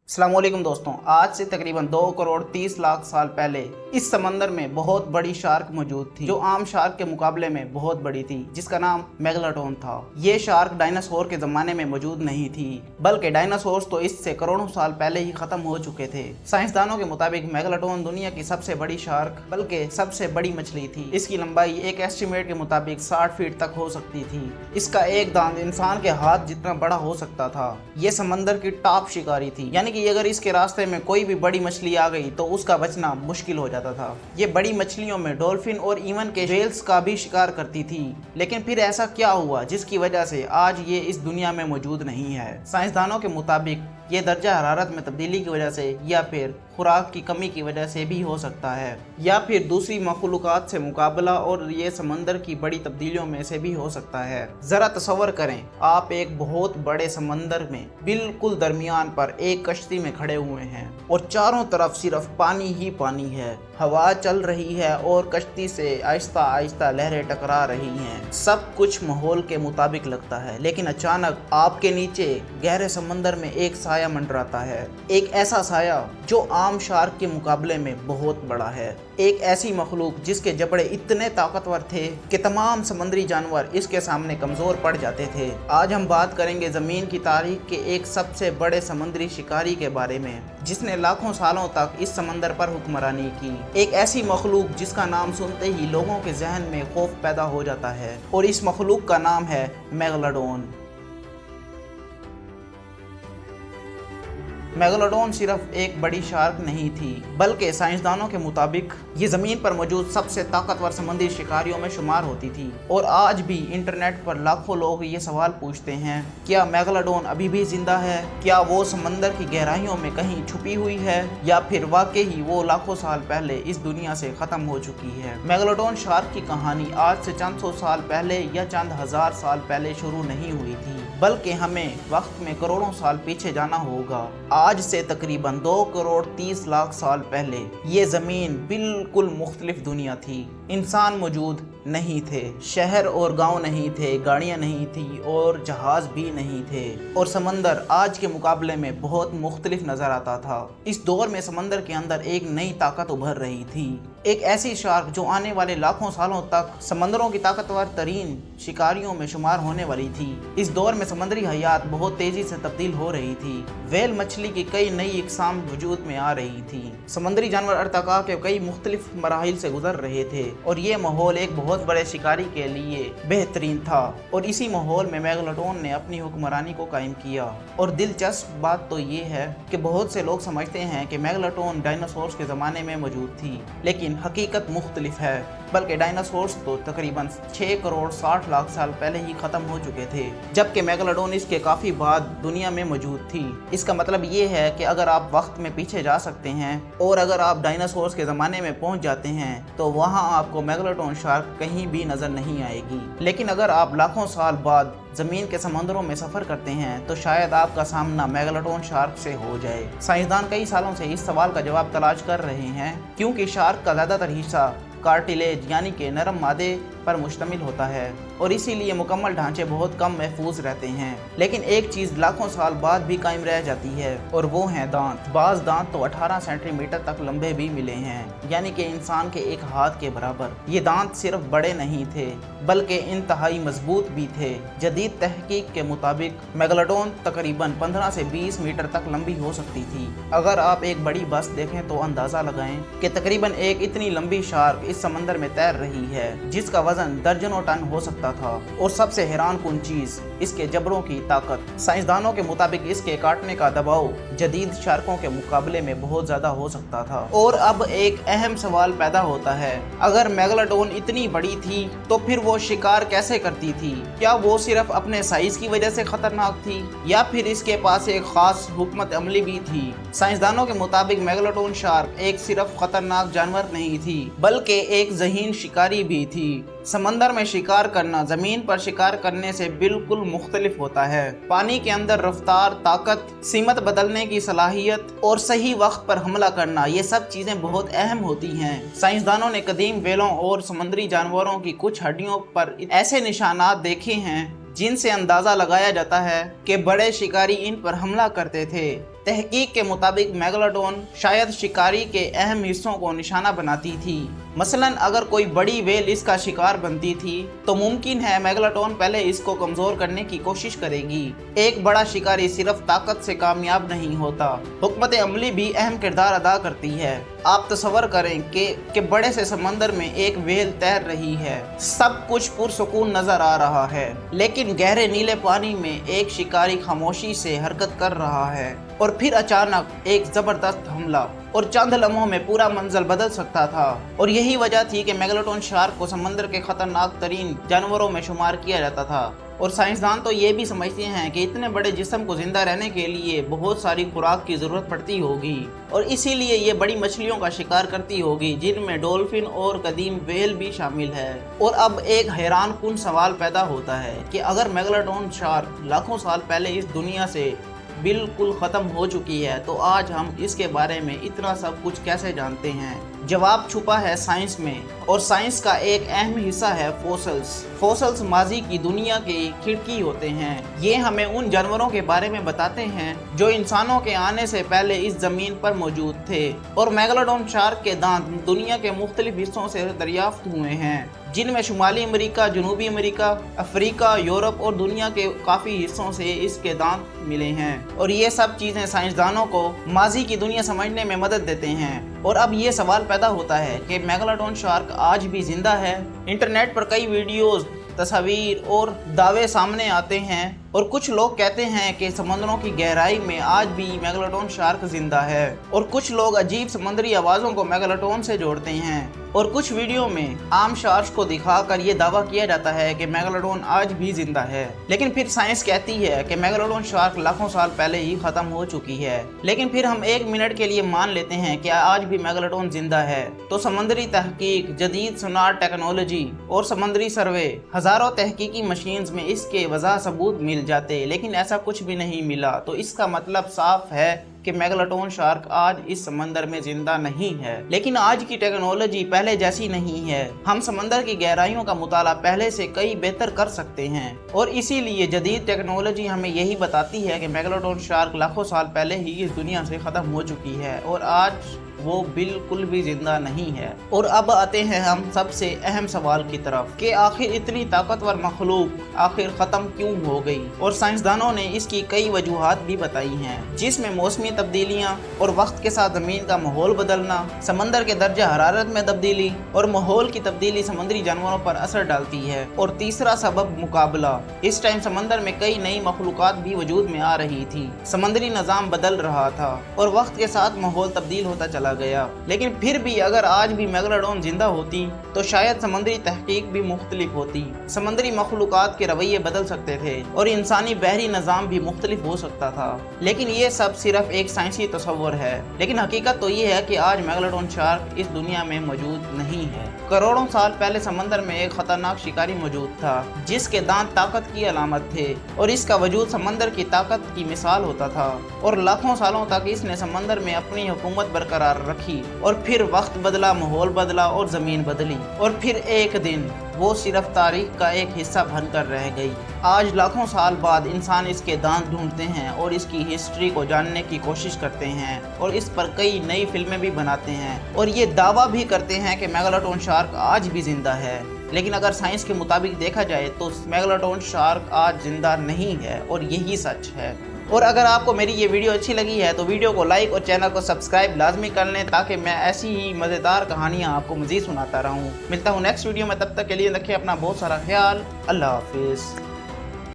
अस्सलाम वालेकुम दोस्तों, आज से तकरीबन 2 करोड़ 30 लाख साल पहले इस समंदर में बहुत बड़ी शार्क मौजूद थी जो आम शार्क के मुकाबले में बहुत बड़ी थी, जिसका नाम मेगालोडोन था। ये शार्क डायनासोर के ज़माने में मौजूद नहीं थी, बल्कि डायनासोर्स तो इससे करोड़ों साल पहले ही ख़त्म हो चुके थे। साइंसदानों के मुताबिक मेगालोडोन दुनिया की सबसे बड़ी शार्क बल्कि सबसे बड़ी मछली थी। इसकी लंबाई एक एस्टिमेट के मुताबिक 60 फीट तक हो सकती थी। इसका एक दांत इंसान के हाथ जितना बड़ा हो सकता था। ये समंदर की टॉप शिकारी थी, यानी कि अगर इसके रास्ते में कोई भी बड़ी मछली आ गई तो उसका बचना मुश्किल हो जाता था। ये बड़ी मछलियों में डॉल्फिन और इवन के व्हेल्स का भी शिकार करती थी। लेकिन फिर ऐसा क्या हुआ जिसकी वजह से आज ये इस दुनिया में मौजूद नहीं है? साइंसदानों के मुताबिक ये दर्जा हरारत में तब्दीली की वजह से या फिर खुराक की कमी की वजह से भी हो सकता है, या फिर दूसरी मखलूक़ात से मुकाबला और ये समंदर की बड़ी तब्दीलियों में से भी हो सकता है। ज़रा तसव्वुर करें, आप एक बहुत बड़े समंदर में बिल्कुल दरमियान पर एक कश्ती में खड़े हुए हैं और चारों तरफ सिर्फ पानी ही पानी है। हवा चल रही है और कश्ती से आहिस्ता आहिस्ता लहरें टकरा रही हैं। सब कुछ माहौल के मुताबिक लगता है, लेकिन अचानक आपके नीचे गहरे समंदर में एक साया मंडराता है। एक ऐसा साया जो आम शार्क के मुकाबले में बहुत बड़ा है। एक ऐसी मखलूक जिसके जबड़े इतने ताकतवर थे कि तमाम समुद्री जानवर इसके सामने कमज़ोर पड़ जाते थे। आज हम बात करेंगे ज़मीन की तारीख के एक सबसे बड़े समुद्री शिकारी के बारे में, जिसने लाखों सालों तक इस समंदर पर हुक्मरानी की। एक ऐसी मखलूक जिसका नाम सुनते ही लोगों के जहन में खौफ पैदा हो जाता है, और इस मखलूक का नाम है मेगालोडोन। मेगालोडोन सिर्फ एक बड़ी शार्क नहीं थी, बल्कि साइंसदानों के मुताबिक ये ज़मीन पर मौजूद सबसे ताकतवर समुद्री शिकारियों में शुमार होती थी। और आज भी इंटरनेट पर लाखों लोग ये सवाल पूछते हैं, क्या मेगालोडोन अभी भी जिंदा है? क्या वो समंदर की गहराइयों में कहीं छुपी हुई है, या फिर वाकई ही वो लाखों साल पहले इस दुनिया से ख़त्म हो चुकी है? मेगालोडोन शार्क की कहानी आज से चंद सौ साल पहले या चंद हज़ार साल पहले शुरू नहीं हुई थी, बल्कि हमें वक्त में करोड़ों साल पीछे जाना होगा। आज से तकरीबन 2 करोड़ 30 लाख साल पहले ये ज़मीन बिल्कुल मुख्तलिफ दुनिया थी। इंसान मौजूद नहीं थे, शहर और गांव नहीं थे, गाड़ियां नहीं थी और जहाज भी नहीं थे, और समंदर आज के मुकाबले में बहुत मुख्तलिफ नज़र आता था। इस दौर में समंदर के अंदर एक नई ताकत उभर रही थी, एक ऐसी शार्क जो आने वाले लाखों सालों तक समंदरों की ताकतवर तरीन शिकारियों में शुमार होने वाली थी। इस दौर में समुद्री हयात बहुत तेजी से तब्दील हो रही थी। व्हेल मछली की कई नई इकसाम वजूद में आ रही थी। समुद्री जानवर अर्तका के कई मुख्तलिफ मराहिल से गुजर रहे थे, और ये माहौल एक बहुत बड़े शिकारी के लिए बेहतरीन था। और इसी माहौल में मेगालोडोन ने अपनी हुक्मरानी को कायम किया। और दिलचस्प बात तो ये है कि बहुत से लोग समझते हैं कि मेगालोडोन डायनासोर्स के ज़माने में मौजूद थी, लेकिन हकीकत मुख्तलिफ है। बल्कि डायनासोर्स तो तकरीबन 6 करोड़ 60 लाख साल पहले ही ख़त्म हो चुके थे, जबकि मेगालोडोन इसके काफ़ी बाद दुनिया में मौजूद थी। इसका मतलब ये है कि अगर आप वक्त में पीछे जा सकते हैं और अगर आप डायनासोर्स के ज़माने में पहुंच जाते हैं तो वहां आपको मेगालोडोन शार्क कहीं भी नज़र नहीं आएगी। लेकिन अगर आप लाखों साल बाद ज़मीन के समंदरों में सफ़र करते हैं तो शायद आपका सामना मेगालोडोन शार्क से हो जाए। साइंसदान कई सालों से इस सवाल का जवाब तलाश कर रहे हैं, क्योंकि शार्क का ज़्यादातर हिस्सा कार्टिलेज यानी कि नरम मादे पर मुश्तमिल होता है, और इसीलिए मुकम्मल ढांचे बहुत कम महफूज रहते हैं। लेकिन एक चीज़ लाखों साल बाद भी कायम रह जाती है, और वो हैं दांत। बाज़ दांत तो 18 सेंटीमीटर तक लंबे भी मिले हैं, यानी कि इंसान के एक हाथ के बराबर। ये दांत सिर्फ बड़े नहीं थे बल्कि इंतहाई मजबूत भी थे। जदीद तहकीक के मुताबिक मेगालोडोन तकरीबन 15 से 20 मीटर तक लंबी हो सकती थी। अगर आप एक बड़ी बस देखें तो अंदाज़ा लगाएं कि तकरीबन एक इतनी लंबी शार्क इस समंदर में तैर रही है, जिसका वजन दर्जनों टन हो सकता था। और सबसे हैरान कुन चीज इसके जबड़ों की ताकत। साइंसदानों के मुताबिक इसके काटने का दबाव जदीद शार्कों के मुकाबले में बहुत ज्यादा हो सकता था। और अब एक अहम सवाल पैदा होता है, अगर मेगालोडोन इतनी बड़ी थी तो फिर वो शिकार कैसे करती थी? क्या वो सिर्फ अपने साइज की वजह से खतरनाक थी, या फिर इसके पास एक खास हुकमत अमली भी थी? साइंसदानों के मुताबिक मेगालोडोन शार्क एक सिर्फ खतरनाक जानवर नहीं थी, बल्कि एक ज़हीन शिकारी भी थी। समंदर में शिकार करना जमीन पर शिकार करने से बिल्कुल मुख्तलिफ होता है। पानी के अंदर रफ्तार, ताकत, सीमत बदलने की सलाहियत और सही वक्त पर हमला करना, ये सब चीज़ें बहुत अहम होती हैं। साइंसदानों ने कदीम व्हेलों और समुद्री जानवरों की कुछ हड्डियों पर ऐसे निशानात देखे हैं जिनसे अंदाज़ा लगाया जाता है कि बड़े शिकारी इन पर हमला करते थे। तहकीक के मुताबिक मेगालोडोन शायद शिकारी के अहम हिस्सों को निशाना बनाती थी। मसलन अगर कोई बड़ी वेल इसका शिकार बनती थी तो मुमकिन है मेगालोडोन पहले इसको कमज़ोर करने की कोशिश करेगी। एक बड़ा शिकारी सिर्फ ताकत से कामयाब नहीं होता, हुकमत अमली भी अहम किरदार अदा करती है। आप तसव्वुर करें कि बड़े से समंदर में एक वेल तैर रही है, सब कुछ पुरसुकून नजर आ रहा है, लेकिन गहरे नीले पानी में एक शिकारी खामोशी से हरकत कर रहा है और फिर अचानक एक जबरदस्त हमला और चंद लम्हों में पूरा मंजर बदल सकता था। और यही वजह थी कि मेगालोडोन शार्क को समंदर के खतरनाक तरीन जानवरों में शुमार किया जाता था। और साइंसदान तो ये भी समझते हैं कि इतने बड़े जिस्म को जिंदा रहने के लिए बहुत सारी खुराक की ज़रूरत पड़ती होगी और इसीलिए ये बड़ी मछलियों का शिकार करती होगी, जिनमें डॉल्फिन और कदीम व्हेल भी शामिल है। और अब एक हैरान कुन सवाल पैदा होता है कि अगर मेगालोडोन शार्क लाखों साल पहले इस दुनिया से बिल्कुल ख़त्म हो चुकी है तो आज हम इसके बारे में इतना सब कुछ कैसे जानते हैं? जवाब छुपा है साइंस में, और साइंस का एक अहम हिस्सा है फोसिल्स। फोसिल्स माजी की दुनिया की खिड़की होते हैं। ये हमें उन जानवरों के बारे में बताते हैं जो इंसानों के आने से पहले इस ज़मीन पर मौजूद थे। और मेगालोडोन शार्क के दांत दुनिया के मुख्तलिफ हिस्सों से दरियाफ्त हुए हैं, जिनमें शुमाली अमेरिका, जनूबी अमेरिका, अफ्रीका, यूरोप और दुनिया के काफ़ी हिस्सों से इसके दांत मिले हैं। और ये सब चीज़ें साइंसदानों को माजी की दुनिया समझने में मदद देते हैं। और अब ये सवाल पैदा होता है कि मेगालोडोन शार्क आज भी जिंदा है? इंटरनेट पर कई वीडियोस, तस्वीर और दावे सामने आते हैं और कुछ लोग कहते हैं कि समंदरों की गहराई में आज भी मेगालोडोन शार्क जिंदा है, और कुछ लोग अजीब समुद्री आवाज़ों को मेगालोडोन से जोड़ते हैं। और कुछ वीडियो में आम शार्क को दिखाकर ये दावा किया जाता है कि मेगालोडोन आज भी जिंदा है। लेकिन फिर साइंस कहती है कि मेगालोडोन शार्क लाखों साल पहले ही खत्म हो चुकी है। लेकिन फिर हम एक मिनट के लिए मान लेते हैं कि आज भी मेगालोडोन जिंदा है, तो समंदरी तहकीक, जदीद सोनार टेक्नोलॉजी और समंदरी सर्वे, हज़ारों तहकीकी मशीन्स में इसके वज़ाह सबूत मिल जाते, लेकिन ऐसा कुछ भी नहीं मिला। तो इसका मतलब साफ है कि मेगालोडोन शार्क आज इस समंदर में जिंदा नहीं है। लेकिन आज की टेक्नोलॉजी पहले जैसी नहीं है। हम समंदर की गहराइयों का मुताला पहले से कई बेहतर कर सकते हैं, और इसीलिए जदीद टेक्नोलॉजी हमें यही बताती है कि मेगालोडोन शार्क लाखों साल पहले ही इस दुनिया से ख़त्म हो चुकी है और आज वो बिल्कुल भी जिंदा नहीं है। और अब आते हैं हम सबसे अहम सवाल की तरफ कि आखिर इतनी ताकतवर मखलूक आखिर ख़त्म क्यों हो गई? और साइंसदानों ने इसकी कई वजूहात भी बताई हैं, जिसमें मौसमी तब्दीलियाँ और वक्त के साथ ज़मीन का माहौल बदलना, समंदर के दर्जा हरारत में तब्दीली और माहौल की तब्दीली समुद्री जानवरों पर असर डालती है। और तीसरा सबब मुकाबला। इस टाइम समंदर में कई नई मखलूक़ात भी वजूद में आ रही थी, समंदरी निज़ाम बदल रहा था और वक्त के साथ माहौल तब्दील होता चला गया। लेकिन फिर भी अगर आज भी मेगालोडोन जिंदा होती तो शायद समंदरी तहकीक भी मुख्तलिफ होती, समंदरी मखलूक़ात के रवैये बदल सकते थे और इंसानी बहरी निज़ाम भी मुख्तलिफ हो सकता था। लेकिन ये सब सिर्फ एक साइंसी तस्वुर है, लेकिन हकीकत तो ये है कि आज मेगालोडोन शार्क इस दुनिया में मौजूद नहीं है। करोड़ों साल पहले समंदर में एक खतरनाक शिकारी मौजूद था, जिसके दांत ताकत की अलामत थे और इसका वजूद समंदर की ताकत की मिसाल होता था। और लाखों सालों तक इसने समंदर में अपनी हुकूमत बरकरार रखी। और फिर वक्त बदला, माहौल बदला और ज़मीन बदली, और फिर एक दिन वो सिर्फ तारीख का एक हिस्सा बनकर रह गई। आज लाखों साल बाद इंसान इसके दांत ढूंढते हैं और इसकी हिस्ट्री को जानने की कोशिश करते हैं और इस पर कई नई फिल्में भी बनाते हैं और ये दावा भी करते हैं कि मेगालोडोन शार्क आज भी जिंदा है। लेकिन अगर साइंस के मुताबिक देखा जाए तो मेगालोडोन शार्क आज जिंदा नहीं है और यही सच है। और अगर आपको मेरी ये वीडियो अच्छी लगी है तो वीडियो को लाइक और चैनल को सब्सक्राइब लाजमी कर लें, ताकि मैं ऐसी ही मज़ेदार कहानियाँ आपको मज़ीद सुनाता रहूँ। मिलता हूँ नेक्स्ट वीडियो में, तब तक के लिए रखें अपना बहुत सारा ख्याल। अल्लाह हाफिज़।